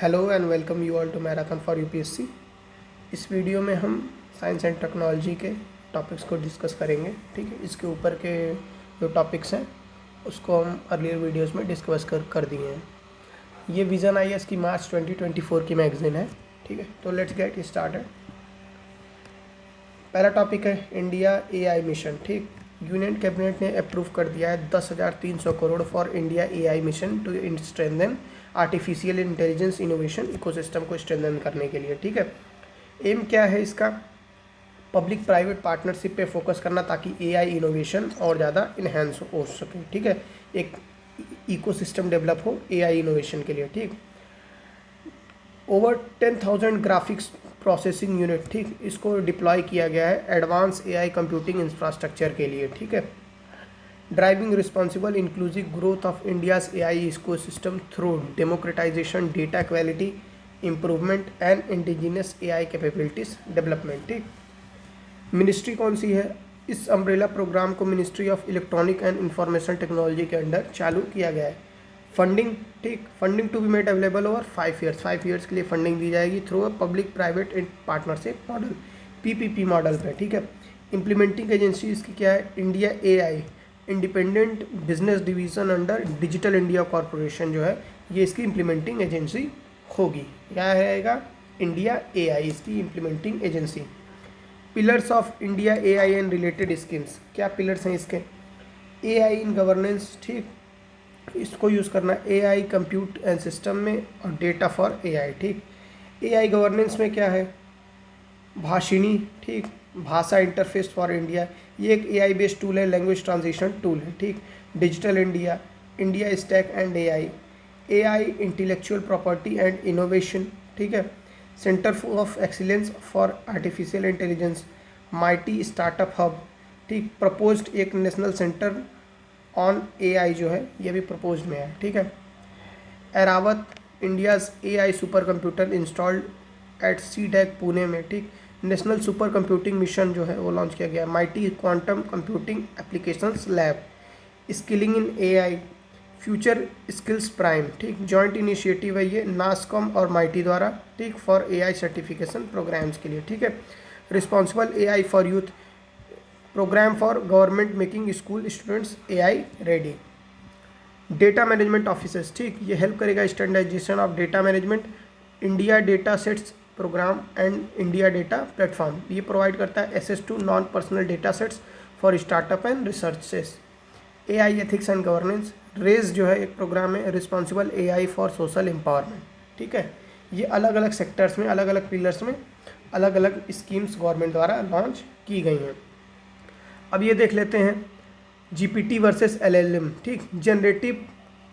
Hello and welcome you all to marathon for UPSC. इस video में हम science and technology के topics को डिस्कस करेंगे। ठीक है, इसके ऊपर के जो टॉपिक्स हैं उसको हम अर्लियर वीडियोस में डिस्कस कर दिए हैं। ये विजन आईएएस की मार्च 2024 की मैगजीन है। ठीक है, तो लेट्स गेट स्टार्टेड। पहला टॉपिक है इंडिया एआई मिशन। ठीक, यूनियन कैबिनेट ने अप्रूव कर दिया है 10,300 crore for India AI mission to strengthen artificial intelligence innovation ecosystem को स्ट्रेंथन करने के लिए। ठीक है, एम क्या है इसका? पब्लिक प्राइवेट पार्टनरशिप पे फोकस करना ताकि एआई इनोवेशन और ज़्यादा इन्हेंस हो सके। ठीक है, एक इकोसिस्टम डेवलप हो एआई इनोवेशन के लिए। ठीक, ओवर 10,000 ग्राफिक्स प्रोसेसिंग यूनिट, ठीक, इसको डिप्लॉय किया गया है एडवांस एआई कंप्यूटिंग इंफ्रास्ट्रक्चर के लिए। ठीक है, driving responsible inclusive growth of India's AI ecosystem through democratisation data quality improvement and indigenous AI capabilities development. ठीक, मिनिस्ट्री कौन सी है? इस अम्ब्रेला प्रोग्राम को ministry of electronic and information technology के अंडर चालू किया गया है। फंडिंग, ठीक, funding to be made available over 5 years. 5 years के लिए फंडिंग दी जाएगी through a public private partnership model, PPP model पे। ठीक है, इम्प्लीमेंटिंग एजेंसी इसकी क्या है? India AI independent business division under digital India corporation जो है ये इसकी इम्प्लीमेंटिंग एजेंसी होगी। क्या रहेगा? इंडिया एआई इसकी implementing agency. Pillars of India AI and related schemes, क्या पिलर्स हैं इसके? एआई इन गवर्नेंस, ठीक, इसको यूज़ करना एआई कंप्यूट एंड सिस्टम में और डेटा फॉर एआई। ठीक, एआई गवर्नेंस में क्या है? भाषिणी, ठीक, भाषा इंटरफेस फॉर इंडिया, ये एक एआई बेस्ड टूल है, लैंग्वेज ट्रांजिशन टूल है। ठीक, digital India, India stack and AI, AI intellectual property and innovation. ठीक है, centre of excellence for artificial intelligence, mighty startup hub. ठीक, प्रपोज्ड एक नेशनल सेंटर ऑन एआई जो है ये भी प्रपोज्ड में है। ठीक है, Airavat India's AI super computer installed eight CDAC Pune में। ठीक, नेशनल सुपर कंप्यूटिंग मिशन जो है वो लॉन्च किया गया। Mighty quantum computing applications lab, skilling in AI, future skills prime. ठीक, जॉइंट इनिशिएटिव है ये नासकॉम और माइटी द्वारा। ठीक, फॉर एआई सर्टिफिकेशन प्रोग्राम्स के लिए। ठीक है, responsible AI for youth programme for government making school students AI ready. Data management officers, ठीक, ये हेल्प करेगा standardisation of data management. India data sets programme and India data platform, ये provide करता है access to non personal data sets for startup and researches. AI ethics and governance, raise जो है एक programme है responsible AI for social empowerment. ठीक है, ये अलग अलग सेक्टर्स में, अलग अलग पिलर्स में अलग अलग स्कीम्स गवर्नमेंट द्वारा लॉन्च की गई हैं। अब ये देख लेते हैं जीपीटी वर्सेस एलएलएम। ठीक, जनरेटिव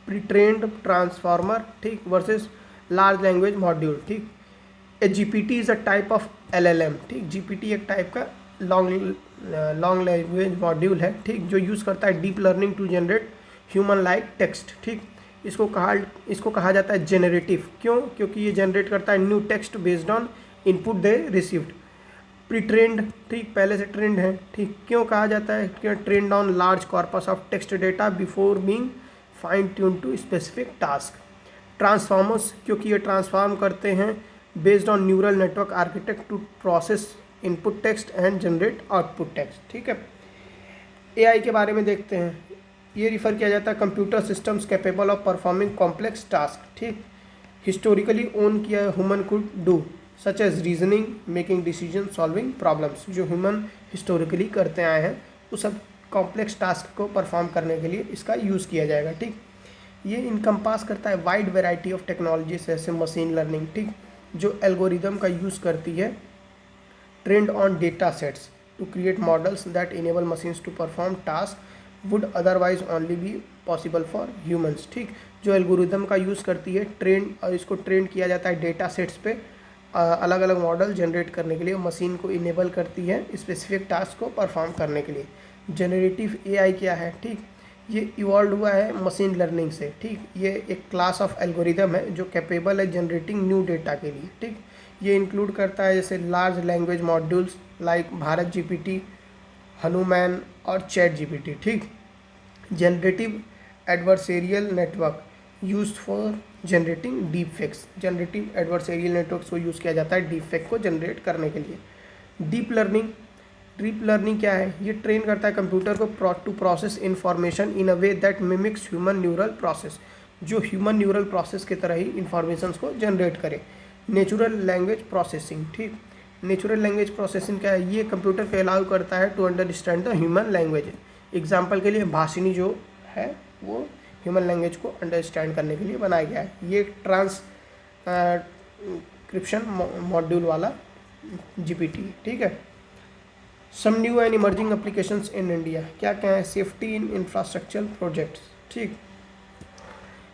प्री ट्रेन्ड ट्रांसफार्मर, ठीक, वर्सेस लार्ज लैंग्वेज मॉड्यूल। ठीक, a GPT is a type of LLM. ठीक, जीपीटी एक टाइप का लॉन्ग लैंग्वेज मॉड्यूल है। ठीक, जो यूज़ करता है deep learning to generate human like text. ठीक, इसको कहा जाता है जेनरेटिव। क्यों? क्योंकि ये जनरेट करता है new text based on input they received. Pre trend, ठीक, पहले से ट्रेंड है। ठीक, क्यों कहा जाता है? कि trained on large corpus of text data before being fine tune to specific task. Transformers, क्योंकि ये ट्रांसफॉर्म करते हैं based on neural network architect to process input text and generate output text. ठीक है, एआई के बारे में देखते हैं। ये रिफर किया जाता है computer systems capable of performing complex task. ठीक, हिस्टोरिकली ओन किया human could do such as reasoning, making decision, solving problems. जो ह्यूमन हिस्टोरिकली करते आए हैं उस सब कॉम्प्लेक्स टास्क को परफॉर्म करने के लिए इसका यूज़ किया जाएगा। ठीक, ये इनकम्पास करता है वाइड वेराइटी ऑफ टेक्नोलॉजी जैसे मशीन लर्निंग, ठीक, जो एल्गोरिदम का यूज़ करती है trained on data sets to create models that enable machines to perform task would otherwise only be possible for humans. ठीक, जो एल्गोरिदम का यूज़ करती है ट्रेंड, और इसको ट्रेंड किया जाता है डेटा सेट्स पे अलग अलग मॉडल जनरेट करने के लिए, मशीन को इनेबल करती है स्पेसिफिक टास्क को परफॉर्म करने के लिए। जनरेटिव एआई क्या है? ठीक, ये इवॉल्व हुआ है मशीन लर्निंग से। ठीक, ये एक क्लास ऑफ एल्गोरिदम है जो कैपेबल है जनरेटिंग न्यू डेटा के लिए। ठीक, ये इंक्लूड करता है जैसे large language modules like Bharat GPT, Hanuman और चैट जीपीटी। ठीक, generative adversarial network, used for generating deep fakes, generative adversarial networks को यूज़ किया जाता है डीप फेक को जनरेट करने के लिए। डीप लर्निंग क्या है, ये ट्रेन करता है कंप्यूटर को to process information in a way that mimics human neural process, जो ह्यूमन न्यूरल प्रोसेस की तरह ही इंफॉर्मेशन को जनरेट करे। नेचुरल लैंग्वेज प्रोसेसिंग, ठीक, नेचुरल लैंग्वेज प्रोसेसिंग क्या है, ये कंप्यूटर को अलाउ करता है to understand the human language. Example के लिए भाषिनी जो है वो ह्यूमन लैंग्वेज को अंडरस्टैंड करने के लिए बनाया गया है। ये ट्रांसक्रिप्शन मॉड्यूल वाला GPT, ठीक है। Some new and emerging applications in India, क्या क्या है, सेफ्टी इन इंफ्रास्ट्रक्चर प्रोजेक्ट्स, ठीक,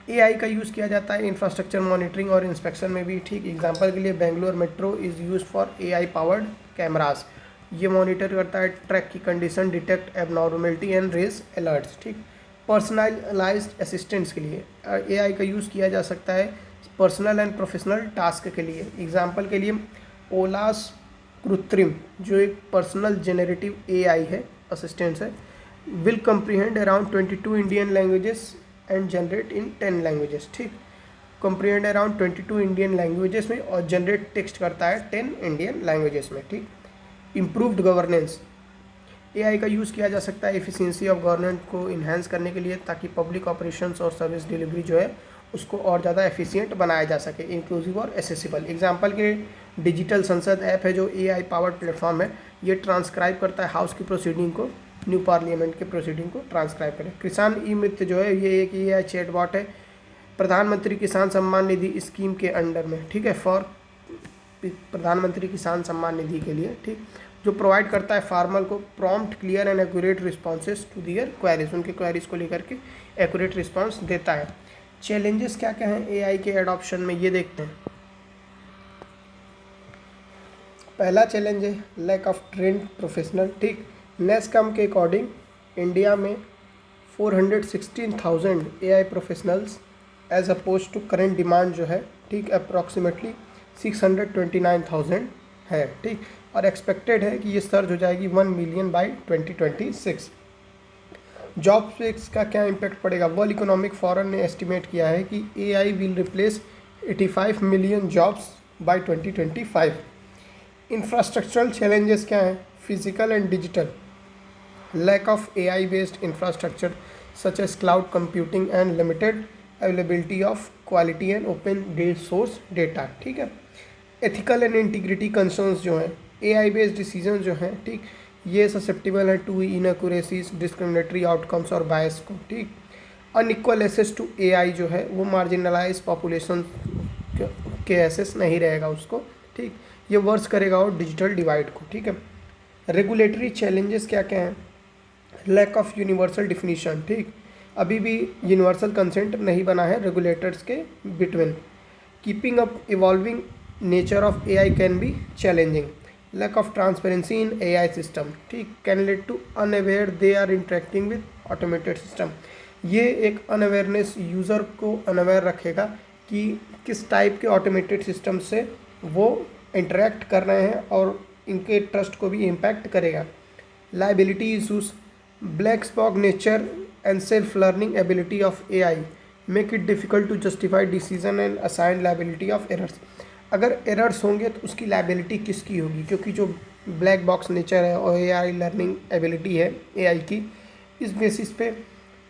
AI का यूज़ किया जाता है इंफ्रास्ट्रक्चर मॉनिटरिंग और इंस्पेक्शन में भी, ठीक। एग्जांपल के लिए Bangalore metro is use for AI powered cameras, ये मॉनिटर करता है ट्रैक की condition, detect abnormality and raise alerts, ठीक। पर्सनलाइज्ड असिस्टेंट्स के लिए AI का यूज़ किया जा सकता है पर्सनल एंड प्रोफेशनल टास्क के लिए। एग्जांपल के लिए ओलास कृत्रिम जो एक पर्सनल जेनरेटिव AI है, असिस्टेंट्स है, will comprehend around 22 Indian languages and generate in 10 languages, ठीक। कम्प्रीहेंड अराउंड 22 इंडियन लैंग्वेजेस में और जनरेट टेक्स्ट करता है 10 इंडियन लैंग्वेजेस में, ठीक। इम्प्रूव्ड गवर्नेंस, AI का यूज़ किया जा सकता है एफिशिएंसी ऑफ गवर्नमेंट को इन्हेंस करने के लिए, ताकि पब्लिक ऑपरेशंस और सर्विस डिलीवरी जो है उसको और ज़्यादा एफिशिएंट बनाया जा सके, इंक्लूसिव और एसेसिबल। एग्जांपल के डिजिटल संसद ऐप है जो AI पावर्ड प्लेटफॉर्म है, ये ट्रांसक्राइब करता है हाउस की प्रोसीडिंग को, न्यू पार्लियामेंट के प्रोसीडिंग को ट्रांसक्राइब करें। किसान ई मित्र जो है ये एक AI चैटबॉट है प्रधानमंत्री किसान सम्मान निधि स्कीम के अंडर में, ठीक है, फॉर प्रधानमंत्री किसान सम्मान निधि के लिए, ठीक, जो प्रोवाइड करता है फार्मर को prompt, clear and accurate responses to their queries, उनके क्वेरीज को लेकर के एक्यूरेट रिस्पॉन्स देता है। चैलेंजेस क्या क्या हैं AI के एडॉप्शन में, ये देखते हैं। पहला चैलेंज है लैक ऑफ ट्रेंड प्रोफेशनल, ठीक। नेस्कॉम के अकॉर्डिंग इंडिया में 416,000 AI professionals as opposed to current demand जो है, ठीक, अप्रॉक्सीमेटली 629,000 है, ठीक, और एक्सपेक्टेड है कि ये सर्ज हो जाएगी 1 मिलियन बाई 2026। जॉब स्पेक्स का क्या इम्पैक्ट पड़ेगा, वर्ल्ड इकोनॉमिक फोरम ने एस्टिमेट किया है कि AI will replace 85 million jobs by 2025। Infrastructural challenges क्या हैं, physical and digital, lack of AI based infrastructure such as cloud computing and limited availability of quality and open source data, ठीक है। Ethical and integrity concerns जो हैं, AI based decision जो हैं, ठीक, ये ससेप्टिबल है टू इनएक्यूरेसीज, डिस्क्रिमिनेटरी आउटकम्स और बायस को, ठीक। अनइक्वल एसेस टू AI जो है वो मार्जिनलाइज पॉपुलेशन के एसेस नहीं रहेगा उसको, ठीक, ये वर्स करेगा और डिजिटल डिवाइड को, ठीक है। रेगुलेटरी चैलेंजेस क्या क्या हैं, लैक ऑफ यूनिवर्सल डिफिनीशन, ठीक, अभी भी यूनिवर्सल कंसेंट नहीं बना है रेगुलेटर्स के between. Keeping up evolving nature of AI can be challenging, lack of transparency in AI system, ठीक, can lead to unaware they are interacting with automated system, ये एक अनअवेयरनेस यूज़र को unaware रखेगा कि किस टाइप के automated system से वो इंटरेक्ट कर रहे हैं और इनके ट्रस्ट को भी इम्पैक्ट करेगा। Liability issues, black spot nature and self learning ability of AI make it difficult to justify decision and assign liability of errors, अगर एरर्स होंगे तो उसकी लाइबिलिटी किसकी होगी, क्योंकि जो ब्लैक बॉक्स नेचर है और AI लर्निंग एबिलिटी है AI की, इस बेसिस पे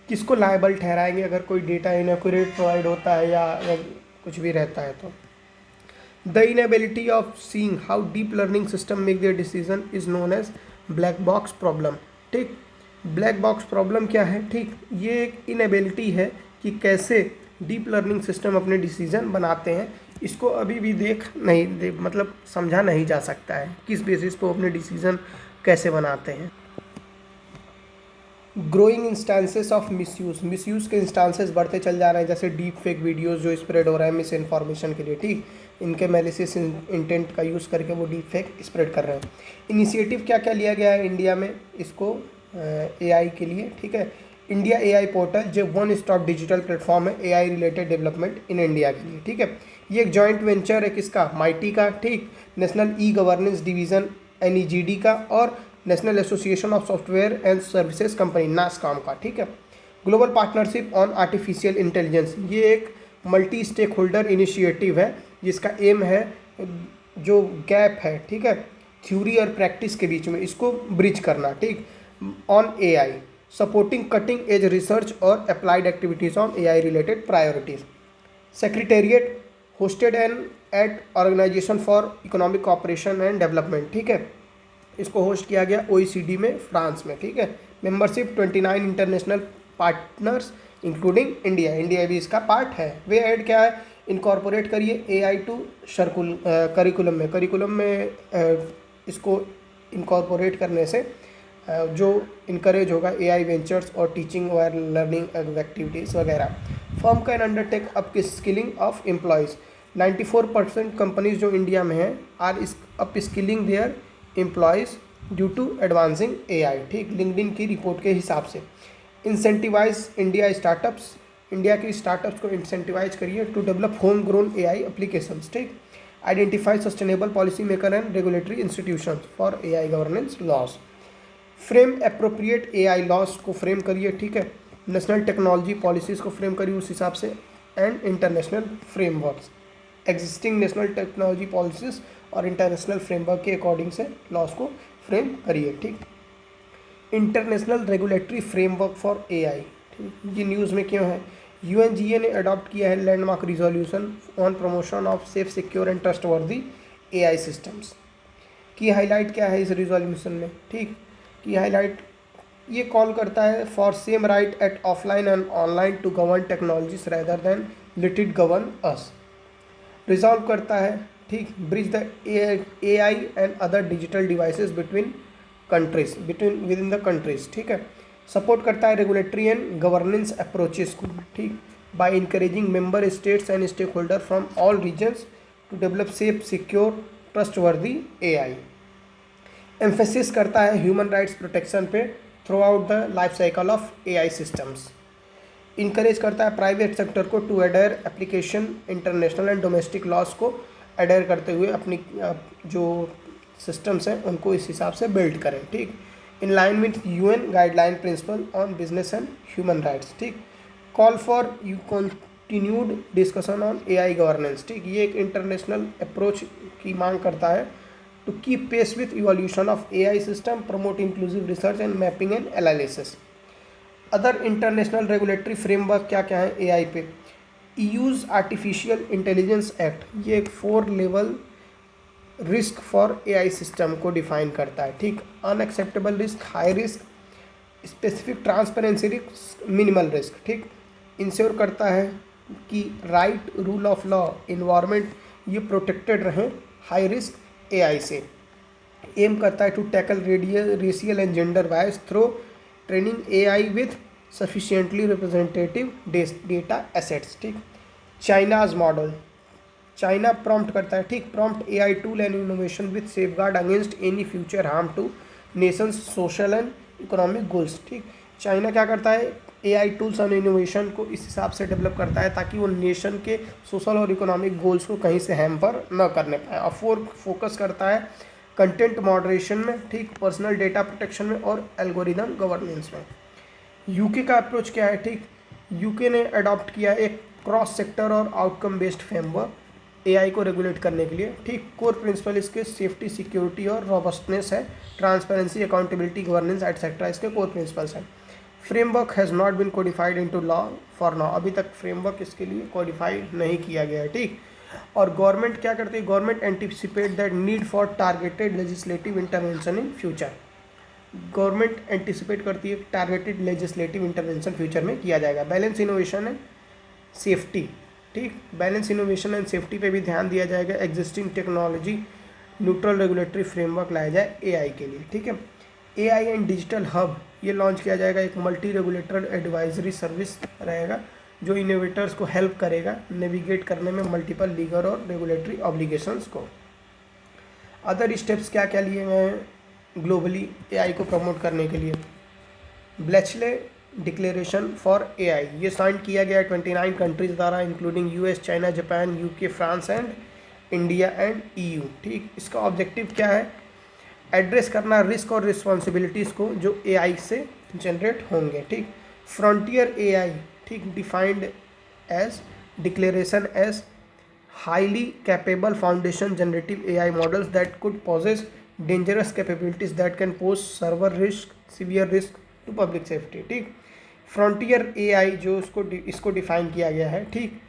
किसको लायबल ठहराएंगे अगर कोई डेटा इनएक्यूरेट प्रोवाइड होता है या कुछ भी रहता है तो। The inability of seeing how deep learning system make their decision is known as black box problem, ठीक। ब्लैक बॉक्स प्रॉब्लम क्या है, ठीक, ये एक इनएबिलिटी है कि कैसे डीप लर्निंग सिस्टम अपने डिसीजन बनाते हैं, इसको अभी भी मतलब समझा नहीं जा सकता है किस बेसिस पर अपने डिसीजन कैसे बनाते हैं। ग्रोइंग इंस्टांसेस ऑफ मिसयूज़ के इंस्टांसेस बढ़ते चल जा रहे हैं, जैसे डीप फेक वीडियोज़ जो स्प्रेड हो रहा है मिस इन्फॉर्मेशन के लिए, ठीक, इनके मैलिसियस इंटेंट का यूज़ करके वो डीप फेक स्प्रेड कर रहे हैं। इनिशिएटिव क्या क्या लिया गया है इंडिया में इसको AI के लिए, ठीक है। इंडिया AI पोर्टल जो वन स्टॉप डिजिटल प्लेटफॉर्म है AI related development in India के लिए, ठीक है। ये एक जॉइंट वेंचर है किसका, माइटी का, ठीक, national e governance division NEGD का और national association of software and services company NASSCOM का, ठीक है। Global partnership on artificial intelligence, ये एक मल्टी स्टेक होल्डर इनिशिएटिव है जिसका एम है जो गैप है, ठीक है, थ्योरी और प्रैक्टिस के बीच में, इसको ब्रिज करना, ठीक, on AI, supporting cutting edge research और applied activities on AI related priorities. Secretariat hosted and at organisation for economic cooperation and development, ठीक है, इसको होस्ट किया गया OECD में, फ्रांस में, ठीक है। Membership 29 international partners including India, India भी इसका पार्ट है। वे ऐड क्या है, इनकॉर्पोरेट करिए AI टू करिकुलम में इसको इनकॉर्पोरेट करने से जो इनकरेज होगा AI वेंचर्स और टीचिंग और लर्निंग एक्टिविटीज़ वगैरह। Firm can undertake up skilling of employees, 94% companies जो इंडिया में हैं are up skilling their employees due to advancing AI, ठीक, लिंक्डइन की रिपोर्ट के हिसाब से। इंसेंटिवाइज इंडिया स्टार्टअप्स, इंडिया की स्टार्टअप्स को इंसेंटिवाइज करिए to develop home grown AI applications, ठीक। Identify sustainable policy maker and regulatory institutions for AI governance laws. Frame appropriate AI laws को फ्रेम करिए, ठीक है, नेशनल टेक्नोलॉजी पॉलिसीज़ को frame करिए उस हिसाब से, and international frameworks, existing national technology policies और इंटरनेशनल फ्रेमवर्क के अकॉर्डिंग से लॉज को फ्रेम करिए, ठीक। International regulatory framework for AI, ठीक, ये न्यूज़ में क्यों है, UNGA ने अडॉप्ट किया है landmark resolution on promotion of safe, secure and trustworthy AI systems. की हाईलाइट क्या है इस रिजोल्यूशन में, ठीक, की हाईलाइट ये कॉल करता है for same right at offline and online to govern technologies rather than let it govern us. Resolve करता है, ठीक, bridge the AI and other digital devices between countries, within the countries, ठीक है। Support करता है regulatory and governance approaches को, ठीक, by encouraging member states and stake holder from all regions to develop safe, secure, trustworthy AI। Emphasis करता है human rights protection पे throughout the life cycle of AI सिस्टम्स। Encourage करता है private sector को to adhere application international and domestic laws को adhere करते हुए अपनी जो सिस्टम्स हैं उनको इस हिसाब से बिल्ड करें, ठीक, in line with UN guideline principle on business and human rights, ठीक। Call for you continued discussion on AI governance, ठीक, ये एक इंटरनेशनल अप्रोच की मांग करता है to keep pace with evolution of AI system, promote inclusive research and mapping and analysis. Other international regulatory framework क्या क्या है AI पे, EU's आर्टिफिशियल इंटेलिजेंस एक्ट, ये एक 4 level risk for AI system को डिफाइन करता है, ठीक, unacceptable risk, high risk, specific transparency risk, minimal risk, ठीक। इंश्योर करता है कि right, rule of law, environment ये प्रोटेक्टेड रहें हाई रिस्क AI से। एम करता है to tackle racial and gender bias through training AI with sufficiently representative data assets, ठीक। चाइनाज मॉडल, चाइना प्रॉम्प्ट करता है, ठीक, prompt AI tool and innovation with safeguard against any future harm two nations social and economic goals, ठीक। China क्या करता है, AI tools and innovation को इस हिसाब से डेवलप करता है ताकि वो नेशन के सोशल और इकोनॉमिक गोल्स को कहीं से हैम्पर न करने पाए। और फोकस करता है कंटेंट मॉडरेशन में, ठीक, पर्सनल डेटा प्रोटेक्शन में और एल्गोरिदम गवर्नेंस में। UK का अप्रोच क्या है, ठीक, UK ने अडॉप्ट किया एक क्रॉस सेक्टर और आउटकम बेस्ड फ्रेमवर्क AI को रेगुलेट करने के लिए, ठीक। कोर प्रिंसिपल इसके सेफ्टी, सिक्योरिटी और रॉबस्टनेस है, ट्रांसपेरेंसी, अकाउंटेबिलिटी, गवर्नेंस एटसेट्रा इसके कोर प्रिंसिपल्स हैं। Framework has not been codified into law for now, अभी तक फ्रेमवर्क इसके लिए कोडिफाइड नहीं किया गया है, ठीक। और गवर्नमेंट क्या करती है, government anticipate that need for targeted legislative intervention in future, government anticipate करती है टारगेटेड लेजिस्लेटिव इंटरवेंशन फ्यूचर में किया जाएगा। बैलेंस इनोवेशन एंड सेफ्टी, ठीक, बैलेंस इनोवेशन एंड सेफ्टी पे भी ध्यान दिया जाएगा। Existing technology neutral regulatory framework लाया जाए AI के लिए, ठीक है। AI एंड डिजिटल हब ये लॉन्च किया जाएगा, एक मल्टी रेगुलेटर एडवाइजरी सर्विस रहेगा जो इनोवेटर्स को हेल्प करेगा नेविगेट करने में मल्टीपल लीगल और रेगुलेटरी ऑब्लिगेशंस को। अदर स्टेप्स क्या क्या लिए गए हैं ग्लोबली AI को प्रमोट करने के लिए, ब्लेचले डिक्लेरेशन फॉर AI ये साइन किया गया 29 कंट्रीज द्वारा including US, China, Japan, UK, France and India and EU, ठीक। इसका ऑब्जेक्टिव क्या है, एड्रेस करना रिस्क और रिस्पॉन्सिबिलिटीज़ को जो AI से जनरेट होंगे, ठीक। फ्रंटियर एआई, ठीक, defined as declaration as highly capable foundation generative AI models that could possess dangerous capabilities that can pose server risk, severe risk to public safety। ठीक, frontier AI जो इसको define किया गया है, ठीक,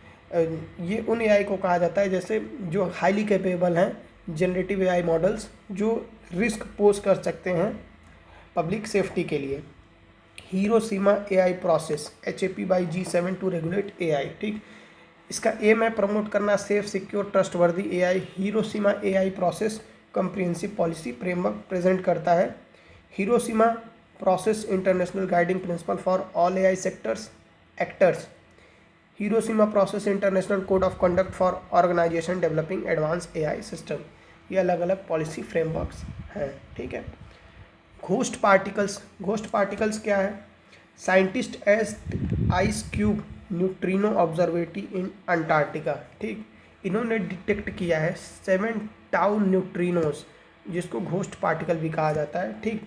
ये उन एआई को कहा जाता है जैसे जो हाईली कैपेबल हैं, जनरेटिव एआई मॉडल्स जो रिस्क पोज कर सकते हैं पब्लिक सेफ्टी के लिए। Hiroshima AI process HAP by G7 to regulate AI. ठीक, इसका एम है प्रमोट करना safe, secure, trustworthy AI. Hiroshima AI process comprehensive policy framework present करता है। Hiroshima process international guiding principle for all AI sectors actors. Hiroshima process international code of conduct for organisation developing advance AI system. ये अलग अलग policy frameworks हैं। ठीक है, ghost particles. Ghost particles क्या है? Scientist as ice cube neutrino observatory in Antarctica. ठीक, इन्होंने डिटेक्ट किया है 7 टाउ न्यूट्रिनोस, जिसको घोस्ट पार्टिकल भी कहा जाता है। ठीक,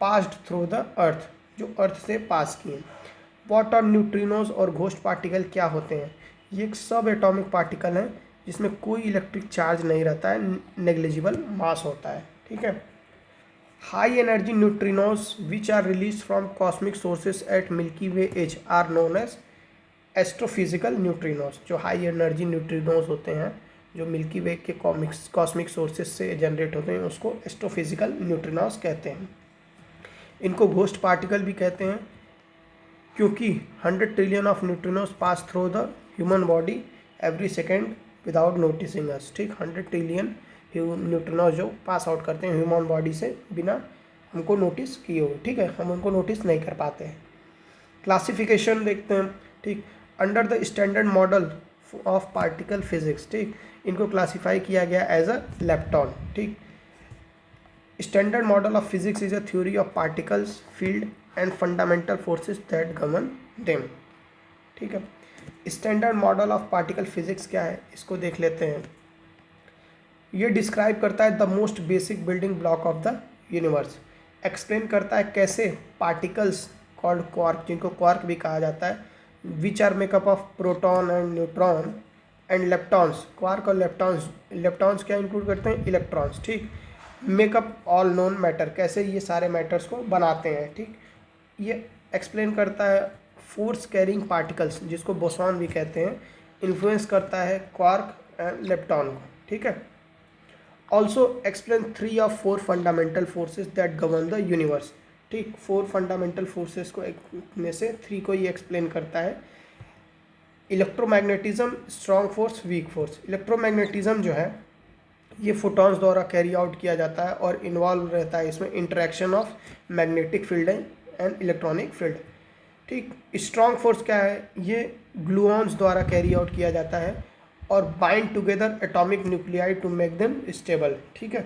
पास्ड थ्रू द अर्थ, जो अर्थ से पास किए। व्हाट आर न्यूट्रिनोस और घोस्ट पार्टिकल क्या होते हैं? ये एक सब एटॉमिक पार्टिकल है जिसमें कोई इलेक्ट्रिक चार्ज नहीं रहता है, नेग्लिजिबल मास होता है। ठीक है, high energy neutrinos which are release from cosmic sources at Milky Way as are known as astrophysical neutrinos. जो हाई एनर्जी न्यूट्रिनोस होते हैं जो मिल्की वे के कॉस्मिक सोर्सेज से जनरेट होते हैं, उसको एस्ट्रोफिजिकल न्यूट्रिनोस कहते हैं। इनको घोस्ट पार्टिकल भी कहते हैं क्योंकि 100 trillion of neutrinos pass through the human body every second without noticing us. ठीक, 100 ट्रिलियन न्यूट्रिनोस जो पास आउट करते हैं ह्यूमन बॉडी से बिना हमको नोटिस किए हुए। ठीक है, हम उनको नोटिस नहीं कर पाते हैं। क्लासिफिकेशन देखते हैं। ठीक, under the standard model of particle physics. ठीक, इनको क्लासीफाई किया गया एज अ लेप्टॉन। ठीक, standard model of physics is a theory of particles, field and fundamental forces that govern them. ठीक है, standard model of particle physics क्या है, इसको देख लेते हैं। ये डिस्क्राइब करता है the most basic building block of the universe. Explain करता है कैसे पार्टिकल्स कॉल्ड क्वार्क, जिनको क्वार्क भी कहा जाता है, which are makeup of proton and neutron and leptons. Quark और लेप्टॉन्स क्या इंक्लूड करते हैं? इलेक्ट्रॉन्स। ठीक, मेकअप ऑल नोन मैटर, कैसे ये सारे मैटर्स को बनाते हैं। ठीक, ये एक्सप्लेन करता है फोर्स कैरिंग पार्टिकल्स, जिसको बोसॉन भी कहते हैं, इन्फ्लुएंस करता है क्वार्क एंड लेप्टॉन को। ठीक है, also explain 3 of 4 fundamental forces that govern the universe. ठीक, 4 फंडामेंटल फोर्सेस को में से 3 को ये एक्सप्लेन करता है। Electromagnetism, strong force, weak force. Electromagnetism जो है ये फोटॉन्स द्वारा कैरी आउट किया जाता है और इन्वॉल्व रहता है इसमें interaction of magnetic field and electronic field. ठीक, स्ट्रॉन्ग फोर्स क्या है? ये ग्लूऑन्स द्वारा कैरी आउट किया जाता है और bind together atomic nuclei to make them stable. ठीक है,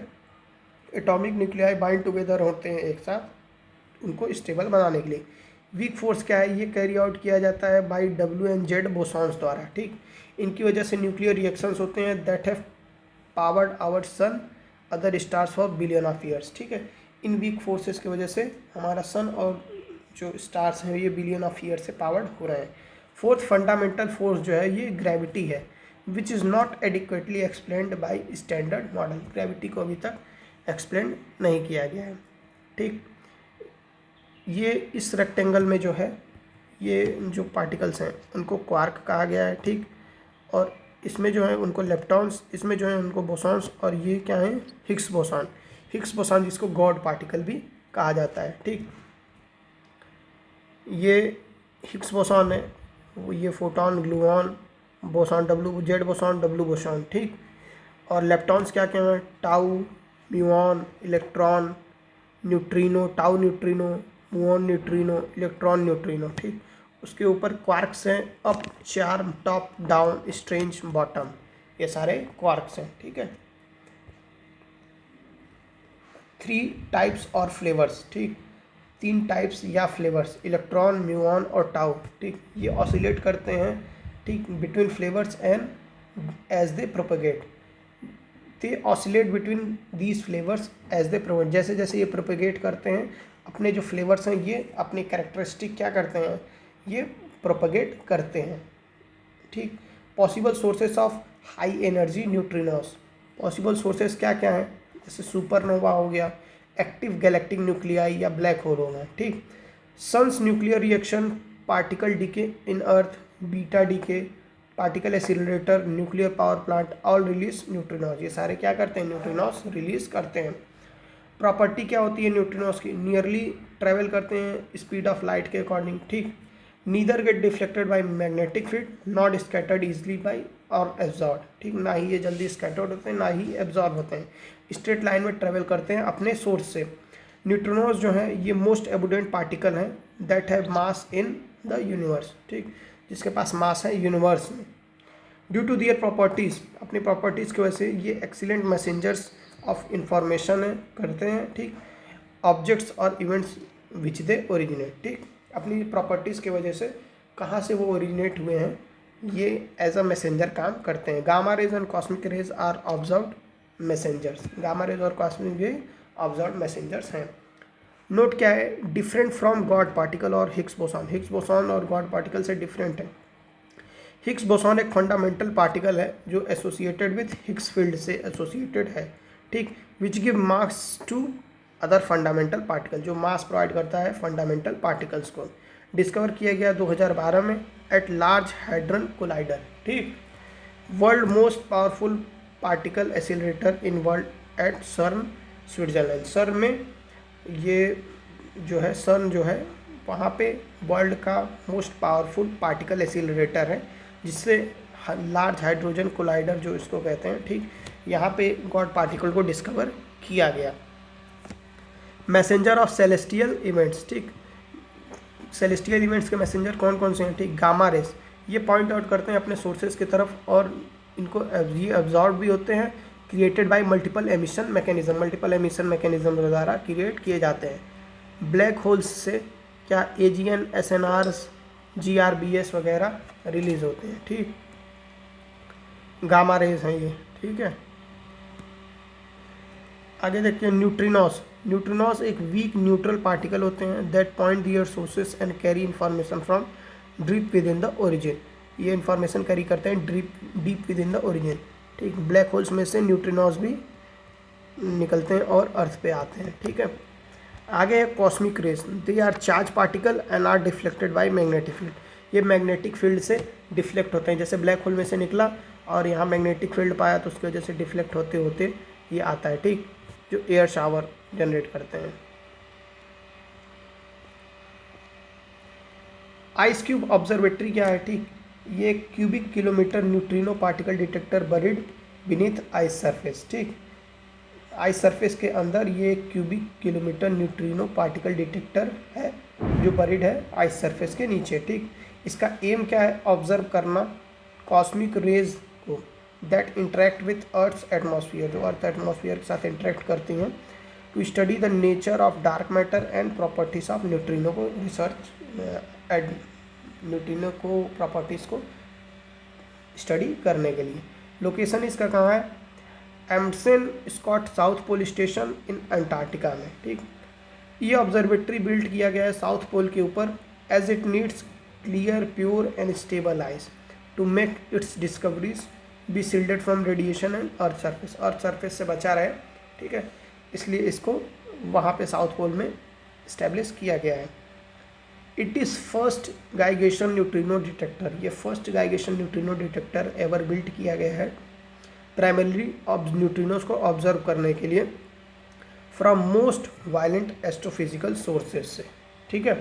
एटॉमिक न्यूक्लियाई बाइंड टुगेदर होते हैं एक साथ उनको स्टेबल बनाने के लिए। वीक फोर्स क्या है? ये कैरी आउट किया जाता है by W and Z bosons द्वारा। ठीक, इनकी वजह से न्यूक्लियर रिएक्शंस होते हैं that have powered our sun other stars for billion of years. ठीक है, इन वीक फोर्सेस की वजह से हमारा सन और जो स्टार्स हैं ये बिलियन ऑफ ईयर से पावर्ड हो रहे हैं। फोर्थ फंडामेंटल फोर्स जो है ये ग्रेविटी है, which is not adequately explained by standard model. Gravity को अभी तक एक्सप्लेन नहीं किया गया है। ठीक, ये इस रेक्टेंगल में जो है ये जो पार्टिकल्स हैं उनको क्वार्क कहा गया है। ठीक, और इसमें जो है उनको लेप्टॉन्स, इसमें जो है उनको बोसॉन्स, और ये क्या है? Higgs boson. हिग्स बोसॉन जिसको गॉड पार्टिकल भी कहा जाता है। ठीक, ये हिग्स बोसॉन है, ये photon, gluon, boson Z boson, W boson. ठीक, और लेप्टॉन्स क्या क्या हैं? Tau, muon, electron, neutrino, tau neutrino, muon neutrino, electron neutrino. ठीक, उसके ऊपर क्वार्क्स हैं, up, charm, top, down, strange, bottom, ये सारे क्वार्क्स हैं। ठीक है, 3 टाइप्स और फ्लेवर्स। ठीक, 3 टाइप्स या फ्लेवर्स, इलेक्ट्रॉन, म्यूऑन और टाउ। ठीक, ये ऑसिलेट करते हैं। ठीक, between flavours and as they propagate, they oscillate between these flavours as they propagate. जैसे जैसे ये प्रोपेगेट करते हैं अपने जो फ्लेवर्स हैं, ये अपनी कैरेक्टरिस्टिक क्या करते हैं? ये प्रोपगेट करते हैं। ठीक। Possible sources of high energy neutrinos, possible sources क्या क्या हैं, जैसे सुपरनोवा हो गया, एक्टिव गैलेक्टिक न्यूक्लियाई या ब्लैक होल हो गए। ठीक। Sun's nuclear reaction, particle decay in earth, beta decay, particle accelerator, nuclear power plant, all release neutrinos. ये सारे क्या करते हैं, न्यूट्रिनोस रिलीज करते हैं। प्रॉपर्टी क्या होती है न्यूट्रिनोस की, नियरली ट्रेवल करते हैं स्पीड ऑफ लाइट के अकॉर्डिंग। ठीक। Neither get deflected by magnetic field, not scattered easily by और एब्जॉर्ब। ठीक। ना ही ये जल्दी स्कैटर्ड होते हैं, ना ही एब्जॉर्ब होते हैं, स्ट्रेट लाइन में ट्रेवल करते हैं अपने सोर्स से। न्यूट्रिनोस जो है ये मोस्ट एबुडेंट पार्टिकल हैं that have mass in the universe. ठीक। जिसके पास मास है यूनिवर्स में। ड्यू टू दियर प्रॉपर्टीज़, अपनी प्रॉपर्टीज़ की वजह से ये एक्सीलेंट मैसेंजर्स ऑफ इंफॉर्मेशन करते हैं। ठीक। ऑब्जेक्ट्स और इवेंट्स विच दे ओरिजिनेट। ठीक। अपनी प्रॉपर्टीज़ की वजह से कहाँ से वो ओरिजिनेट हुए हैं, ये एज अ मैसेंजर काम करते हैं। Gamma rays and cosmic rays are observed messengers, gamma rays और कॉस्मिक रे ऑब्जर्व्ड मैसेंजर्स हैं। नोट क्या है, डिफरेंट फ्रॉम गॉड पार्टिकल और हिग्स बोसॉन। हिग्स बोसॉन और गॉड पार्टिकल से डिफरेंट है। हिग्स बोसॉन एक फंडामेंटल पार्टिकल है जो एसोसिएटेड विथ हिग्स फील्ड से एसोसिएटेड है। ठीक। Which give mass to other fundamental particle, जो मास प्रोवाइड करता है फंडामेंटल पार्टिकल्स को। डिस्कवर किया गया 2012 में एट लार्ज हैड्रन कोलाइडर। ठीक। World most powerful particle accelerator in world at सर्न स्विट्जरलैंड। सर्न में ये जो है, सर्न जो है वहाँ पे वर्ल्ड का मोस्ट पावरफुल पार्टिकल एक्सीलरेटर है, जिससे लार्ज हाइड्रोजन कोलाइडर जो इसको कहते हैं। ठीक। यहाँ पे गॉड पार्टिकल को डिस्कवर किया गया। Messenger of celestial events. ठीक। सेलेस्टियल इवेंट्स के मैसेंजर कौन कौन से हैं। ठीक। गामा रेस, ये पॉइंट आउट करते हैं अपने सोर्सेज की तरफ और इनको ये एब्जॉर्ब भी होते हैं, created by multiple emission mechanism, multiple emission mechanism द्वारा क्रिएट किए जाते हैं। ब्लैक होल्स से क्या AGN, SNRs, GRBS वगैरह रिलीज होते हैं। ठीक। गामा रेज हैं ये। ठीक है। आगे देखिए न्यूट्रिनोस। न्यूट्रिनोस एक वीक न्यूट्रल पार्टिकल होते हैं that point their sources and carry information from deep within the origin. ये इन्फॉर्मेशन कैरी करते हैं deep within the origin. ठीक। ब्लैक होल्स में से न्यूट्रिनोस भी निकलते हैं और अर्थ पे आते हैं। ठीक है। आगे है cosmic rays. They are charge particle and are deflected by magnetic field. ये मैग्नेटिक फील्ड से डिफ्लेक्ट होते हैं, जैसे ब्लैक होल में से निकला और यहाँ मैग्नेटिक फील्ड पाया तो उसकी वजह से डिफ्लेक्ट होते होते ये आता है। ठीक। जो एयर शावर जनरेट करते हैं। आइस क्यूब ऑब्जर्वेटरी क्या है। ठीक। ये cubic kilometre neutrino particle detector buried beneath ice surface. ठीक। आइस सरफेस के अंदर ये cubic kilometre neutrino particle detector है जो बरिड है आइस सरफेस के नीचे। ठीक। इसका एम क्या है, ऑब्जर्व करना कॉस्मिक रेज को that interact with earth's atmosphere, जो अर्थ एटमॉस्फेयर के साथ इंटरेक्ट करती हैं, to study the nature of dark matter and properties of neutrino को रिसर्च न्यूट्रिनो को प्रॉपर्टीज़ को स्टडी करने के लिए। लोकेशन इसका कहाँ है, Amundsen Scott South Pole station in Antarctica में। ठीक। ये ऑब्जर्वेटरी बिल्ड किया गया है साउथ पोल के ऊपर as it needs clear pure and stable ice to make its discoveries be shielded from radiation and earth surface. Earth surface से बचा रहे। ठीक है। इसलिए इसको वहाँ पे साउथ पोल में इस्टेब्लिश किया गया है। It is first gigaton neutrino detector. ये first gigaton neutrino detector ever build किया गया है प्राइमरीली न्यूट्रिनोज को ऑब्जर्व करने के लिए from most violent astrophysical sources से। ठीक है।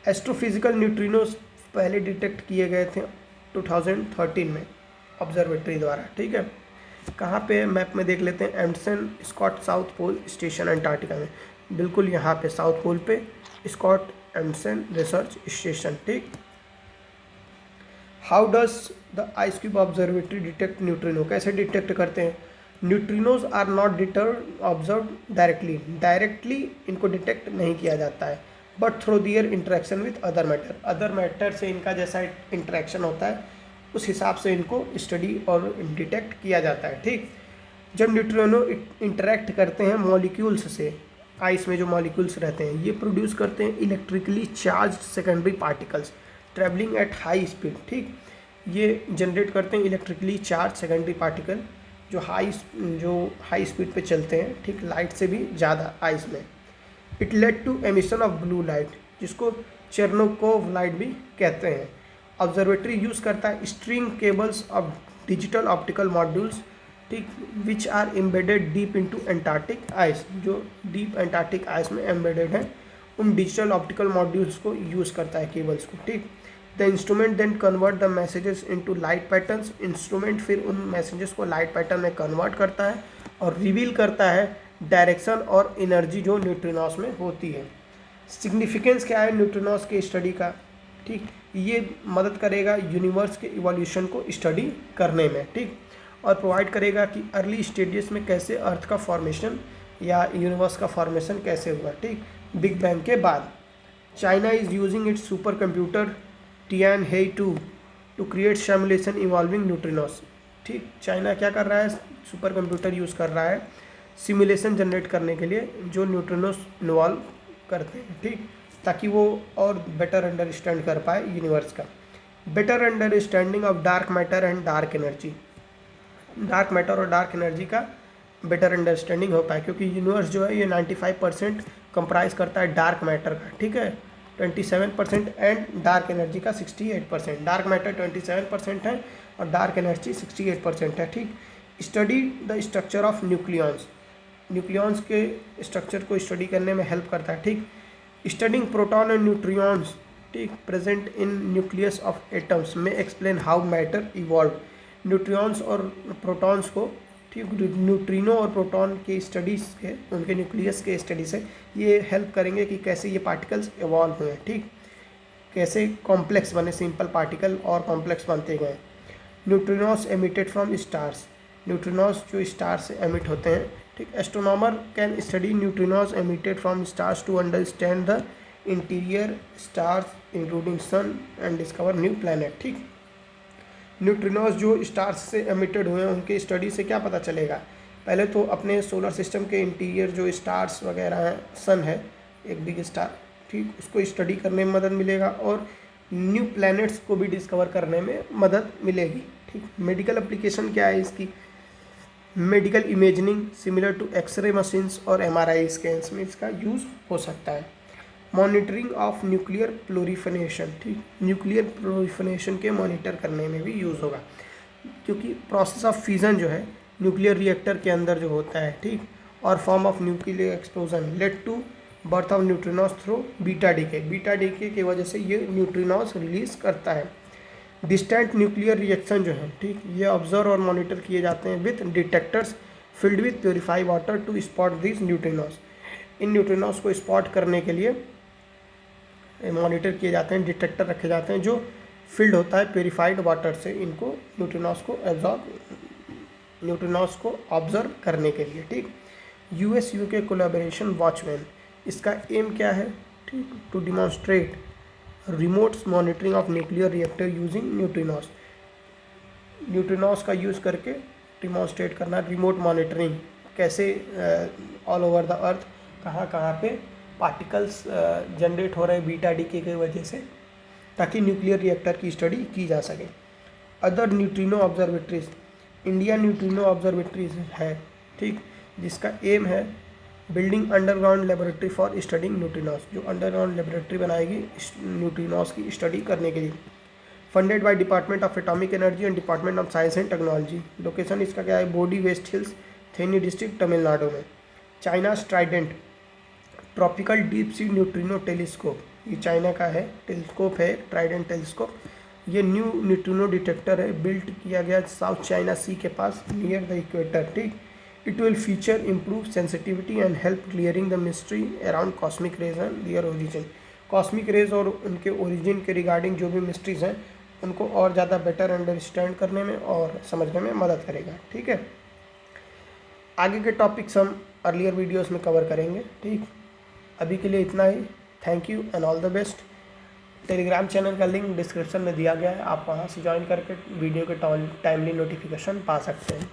एस्ट्रोफिजिकल न्यूट्रिनोज पहले डिटेक्ट किए गए थे 2013 में ऑब्जर्वेटरी द्वारा। ठीक है। कहाँ पे मैप में देख लेते हैं, Amundsen Scott South Pole station Antarctica में, बिल्कुल यहाँ पे साउथ पोल पे स्कॉट एम्डसन रिसर्च स्टेशन। ठीक। How does the ice cube observatory detect neutrino, कैसे डिटेक्ट करते हैं। न्यूट्रिनोज आर नॉट डिटर ऑब्जर्व डायरेक्टली इनको डिटेक्ट नहीं किया जाता है, but through their interaction with other matter से इनका जैसा इंटरेक्शन होता है उस हिसाब से इनको स्टडी और डिटेक्ट किया जाता है। ठीक। जब न्यूट्रिनो इंटरेक्ट करते हैं मॉलिक्यूल्स से, आइस में जो मॉलिक्यूल्स रहते हैं ये प्रोड्यूस करते हैं electrically charge secondary particles. Travelling at high speed, ठीक, ये जनरेट करते हैं इलेक्ट्रिकली चार्ज सेकेंडरी पार्टिकल जो हाई स्पीड पे चलते हैं, ठीक, लाइट से भी ज़्यादा आइस में। It led to emission of blue light, जिसको चेरनोकोव लाइट भी कहते हैं। ऑब्जर्वेटरी यूज़ करता है string cables of digital optical modules, ठीक, which are embedded deep into Antarctic ice, जो डीप एंटार्क्टिक आइस में एम्बेडेड है, उन डिजिटल ऑप्टिकल मॉड्यूल्स को यूज़ करता है, केबल्स को, ठीक। The instrument then convert the messages into light patterns, instrument फिर उन मैसेजेस को लाइट पैटर्न में कन्वर्ट करता है और रिवील करता है डायरेक्शन और एनर्जी जो न्यूट्रिनोस में होती है। सिग्निफिकेंस क्या है न्यूट्रिनोस के स्टडी का, ठीक, ये मदद करेगा यूनिवर्स के इवोल्यूशन को स्टडी करने में, ठीक, और प्रोवाइड करेगा कि अर्ली स्टेजेस में कैसे अर्थ का फॉर्मेशन या यूनिवर्स का फॉर्मेशन कैसे हुआ, ठीक, बिग बैंग के बाद। China is using its supercomputer Tianhe-2 to create simulation evolving neutrinos, ठीक, चाइना क्या कर रहा है, सुपर कंप्यूटर यूज़ कर रहा है सिमुलेशन जनरेट करने के लिए जो न्यूट्रिनोस इन्वॉल्व करते हैं, ठीक, ताकि वो और बेटर अंडरस्टैंड कर पाए यूनिवर्स का। Better understanding of dark matter and dark energy, dark matter और डार्क एनर्जी का बेटर अंडरस्टैंडिंग हो पाए, क्योंकि यूनिवर्स जो है ये 95% कंप्राइज करता है डार्क मैटर का, ठीक है, 27% एंड डार्क एनर्जी का 68%। डार्क मैटर 27% है और डार्क एनर्जी 68% है, ठीक। Study the structure of nucleons, nucleons के स्ट्रक्चर को स्टडी करने में हेल्प करता है, ठीक। स्टडिंग प्रोटॉन एंड न्यूट्रियॉन्स, ठीक, present in nucleus of atoms में एक्सप्लेन हाउ मैटर इवॉल्व। न्यूट्रियॉन्स और प्रोटॉन्स को, ठीक, न्यूट्रिनो और प्रोटॉन के स्टडीज़ के उनके न्यूक्लियस के स्टडी से ये हेल्प करेंगे कि कैसे ये पार्टिकल्स इवॉल्व हुए, ठीक, कैसे कॉम्प्लेक्स बने, सिंपल पार्टिकल और कॉम्प्लेक्स बनते गए। Neutrinos emitted from stars, neutrinos जो स्टार से एमिट होते हैं, ठीक। Astronomer can study neutrinos emitted from stars to understand the interior stars including sun and discover new planet, ठीक। न्यूट्रिनोस जो स्टार्स से एमिटेड हुए हैं उनके स्टडी से क्या पता चलेगा, पहले तो अपने सोलर सिस्टम के इंटीरियर जो स्टार्स वगैरह हैं, सन है एक बिग स्टार, ठीक, उसको स्टडी करने में मदद मिलेगा और न्यू प्लैनेट्स को भी डिस्कवर करने में मदद मिलेगी, ठीक। मेडिकल एप्लीकेशन क्या है इसकी, medical imaging similar to X ray machines और MRI स्कैन्स में इसका यूज़ हो सकता है। मॉनिटरिंग ऑफ न्यूक्लियर प्लोरीफिनेशन, ठीक, न्यूक्लियर प्लोरीफिनेशन के मॉनिटर करने में भी यूज़ होगा, क्योंकि प्रोसेस ऑफ फ्यूजन जो है न्यूक्लियर रिएक्टर के अंदर जो होता है, ठीक, और form of nuclear explosion led to birth of neutrinos through beta decay, beta decay की वजह से ये न्यूट्रिनोस रिलीज करता है। डिस्टेंट न्यूक्लियर रिएक्शन जो है, ठीक, ये ऑब्जर्व और मॉनिटर किए जाते हैं with detectors filled with purify water to spot this neutrinos. इन न्यूट्रिनोस को स्पॉट करने के लिए मॉनिटर किए जाते हैं, डिटेक्टर रखे जाते हैं जो फिल्ड होता है प्योरीफाइड वाटर से, इनको न्यूट्रिनोस को ऑब्जर्व करने के लिए, ठीक। US UK कोलैबोरेशन वॉचमैन, इसका एम क्या है, ठीक, to demonstrate remote monitoring of nuclear reactor using neutrinos, neutrinos का यूज़ करके डिमॉन्स्ट्रेट करना रिमोट मॉनिटरिंग, कैसे ऑल ओवर द अर्थ कहाँ कहाँ पे पार्टिकल्स जनरेट हो रहे हैं बीटा डीके की वजह से, ताकि न्यूक्लियर रिएक्टर की स्टडी की जा सके। Other neutrino observatories, India neutrino observatories है, ठीक, जिसका एम है building underground laboratory for studying neutrinos, जो अंडरग्राउंड लेबोरेटरी बनाएगी न्यूट्रिनोस की स्टडी करने के लिए। Funded by department of atomic energy and department of science and technology. Location इसका क्या है, Bodi west hills, Theni district, Tamil Nadu में। China trident tropical deep sea neutrino telescope, ये चाइना का है, टेलीस्कोप है, ट्राइडेंट टेलीस्कोप। ये न्यू न्यूट्रिनो डिटेक्टर है, बिल्ट किया गया साउथ चाइना सी के पास नियर द इक्वेटर, ठीक। It will feature improve sensitivity and help clearing the mystery around cosmic rays and their origin. Cosmic rays और उनके ओरिजिन के रिगार्डिंग जो भी मिस्ट्रीज हैं उनको और ज़्यादा बेटर अंडरस्टैंड करने में और समझने में मदद करेगा, ठीक है। आगे के टॉपिक्स हम अर्लियर वीडियोस में कवर करेंगे, ठीक। अभी के लिए इतना ही, thank you and all the best. Telegram channel का लिंक डिस्क्रिप्शन में दिया गया है, आप वहाँ से ज्वाइन करके वीडियो के टाइमली नोटिफिकेशन पा सकते हैं।